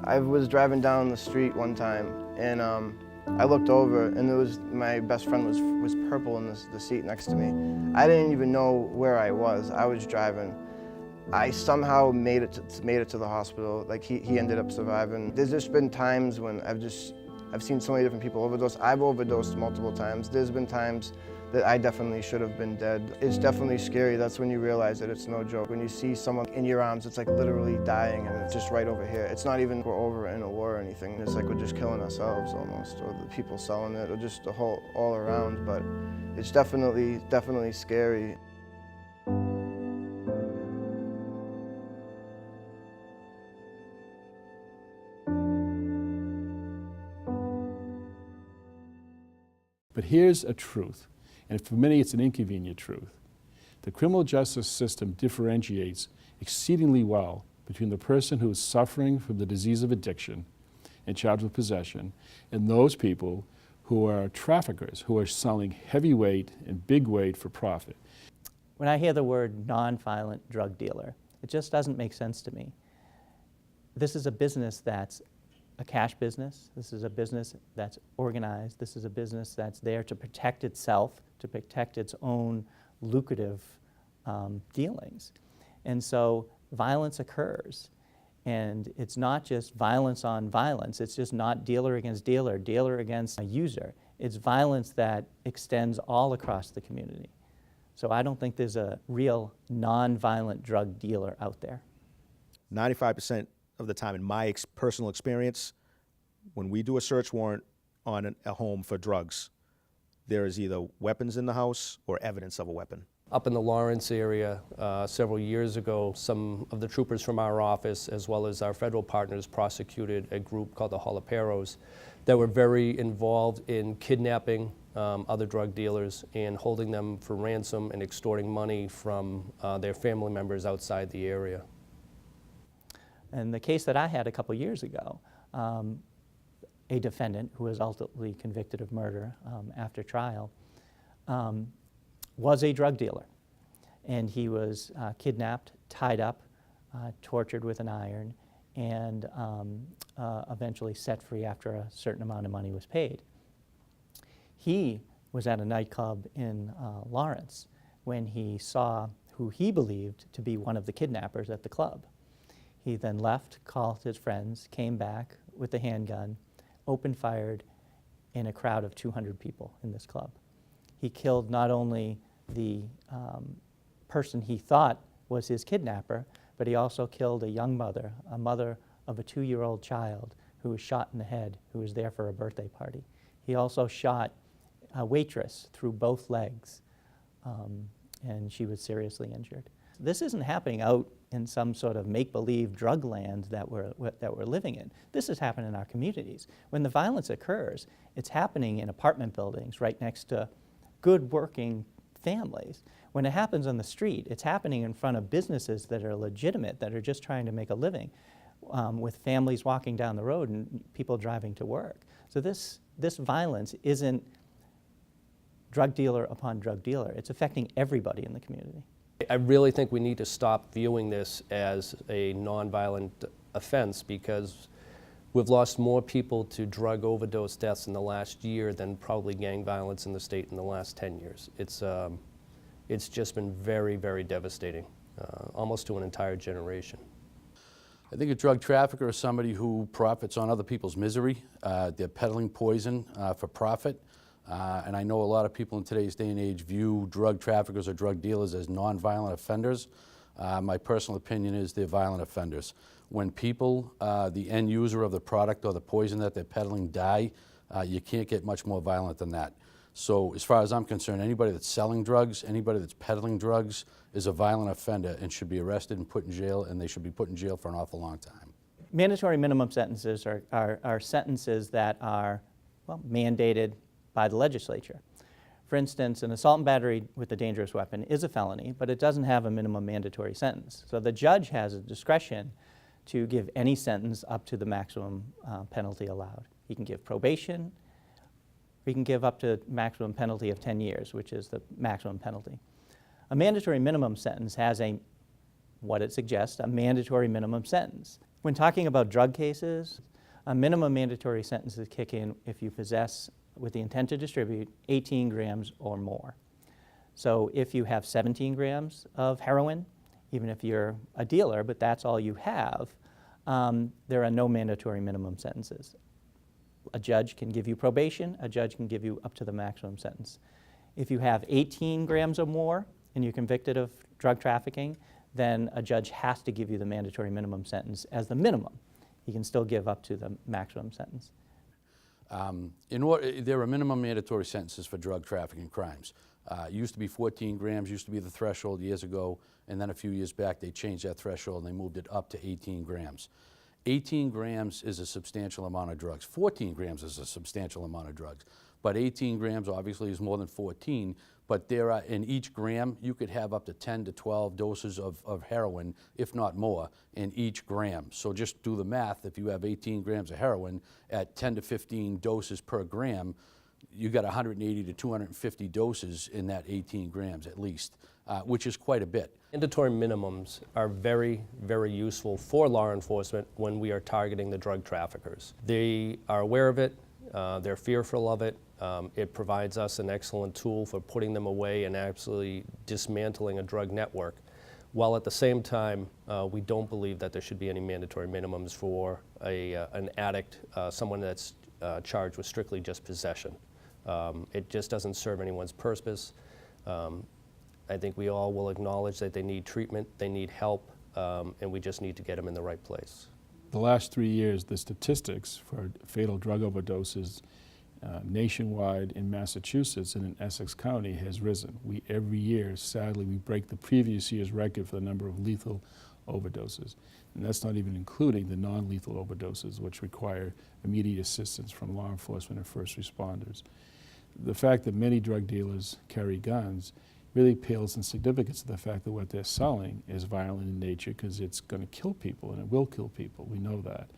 I was driving down the street one time, and I looked over, and there was my best friend was purple in the seat next to me. I didn't even know where I was. I was driving. I somehow made it to the hospital. Like he ended up surviving. There's just been times when I've seen so many different people overdose. I've overdosed multiple times. There's been times that I definitely should have been dead. It's definitely scary. That's when you realize that it's no joke. When you see someone in your arms, it's like literally dying, and it's just right over here. It's not even we're over in a war or anything. It's like we're just killing ourselves almost, or the people selling it, or just the whole all around. But it's definitely scary. But here's a truth, and for many it's an inconvenient truth. The criminal justice system differentiates exceedingly well between the person who is suffering from the disease of addiction and charged with possession, and those people who are traffickers, who are selling heavyweight and big weight for profit. When I hear the word nonviolent drug dealer, it just doesn't make sense to me. This is a business that's a cash business. This is a business that's organized. This is a business that's there to protect itself, to protect its own lucrative dealings. And so violence occurs. And it's not just violence on violence. It's just not dealer against dealer, dealer against a user. It's violence that extends all across the community. So I don't think there's a real non-violent drug dealer out there. 95% of the time, in my personal experience, when we do a search warrant on a home for drugs, there is either weapons in the house or evidence of a weapon. Up in the Lawrence area, several years ago, some of the troopers from our office, as well as our federal partners, prosecuted a group called the Jalaperos that were very involved in kidnapping other drug dealers and holding them for ransom and extorting money from their family members outside the area. And the case that I had a couple years ago, a defendant who was ultimately convicted of murder after trial was a drug dealer. And he was kidnapped, tied up, tortured with an iron, and eventually set free after a certain amount of money was paid. He was at a nightclub in Lawrence when he saw who he believed to be one of the kidnappers at the club. He then left, called his friends, came back with a handgun, opened fired in a crowd of 200 people in this club. He killed not only the person he thought was his kidnapper, but he also killed a young mother, a mother of a 2-year-old child who was shot in the head, who was there for a birthday party. He also shot a waitress through both legs, and she was seriously injured. This isn't happening out in some sort of make-believe drug land that we're living in. This is happening in our communities. When the violence occurs, it's happening in apartment buildings right next to good working families. When it happens on the street, it's happening in front of businesses that are legitimate, that are just trying to make a living, with families walking down the road and people driving to work. So this violence isn't drug dealer upon drug dealer. It's affecting everybody in the community. I really think we need to stop viewing this as a nonviolent offense, because we've lost more people to drug overdose deaths in the last year than probably gang violence in the state in the last 10 years. It's just been very, very devastating, almost to an entire generation. I think a drug trafficker is somebody who profits on other people's misery. They're peddling poison for profit. And I know a lot of people in today's day and age view drug traffickers or drug dealers as nonviolent offenders. My personal opinion is they're violent offenders. When people, the end user of the product or the poison that they're peddling, die, you can't get much more violent than that. So as far as I'm concerned, anybody that's selling drugs, anybody that's peddling drugs is a violent offender and should be arrested and put in jail, and they should be put in jail for an awful long time. Mandatory minimum sentences are sentences that are, well, mandated by the legislature. For instance, an assault and battery with a dangerous weapon is a felony, but it doesn't have a minimum mandatory sentence. So the judge has a discretion to give any sentence up to the maximum penalty allowed. He can give probation, or he can give up to maximum penalty of 10 years, which is the maximum penalty. A mandatory minimum sentence has what it suggests, a mandatory minimum sentence. When talking about drug cases, minimum mandatory sentences kick in if you possess, with the intent to distribute, 18 grams or more. So if you have 17 grams of heroin, even if you're a dealer, but that's all you have, there are no mandatory minimum sentences. A judge can give you probation, a judge can give you up to the maximum sentence. If you have 18 grams or more and you're convicted of drug trafficking, then a judge has to give you the mandatory minimum sentence as the minimum. He can still give up to the maximum sentence. There are minimum mandatory sentences for drug trafficking crimes. It used to be 14 grams, used to be the threshold years ago, and then a few years back they changed that threshold and they moved it up to 18 grams. 18 grams is a substantial amount of drugs. 14 grams is a substantial amount of drugs. But 18 grams obviously is more than 14, but there are, in each gram, you could have up to 10 to 12 doses of heroin, if not more, in each gram. So just do the math. If you have 18 grams of heroin at 10 to 15 doses per gram, you got 180 to 250 doses in that 18 grams at least, which is quite a bit. Mandatory minimums are very, very useful for law enforcement when we are targeting the drug traffickers. They are aware of it, they're fearful of it. It provides us an excellent tool for putting them away and absolutely dismantling a drug network, while at the same time we don't believe that there should be any mandatory minimums for an addict, someone that's charged with strictly just possession. It just doesn't serve anyone's purpose. I think we all will acknowledge that they need treatment, they need help, and we just need to get them in the right place. The last 3 years, the statistics for fatal drug overdoses nationwide in Massachusetts and in Essex County has risen. Every year, sadly, we break the previous year's record for the number of lethal overdoses. And that's not even including the non-lethal overdoses, which require immediate assistance from law enforcement and first responders. The fact that many drug dealers carry guns really pales in significance to the fact that what they're selling is violent in nature, because it's going to kill people, and it will kill people. We know that.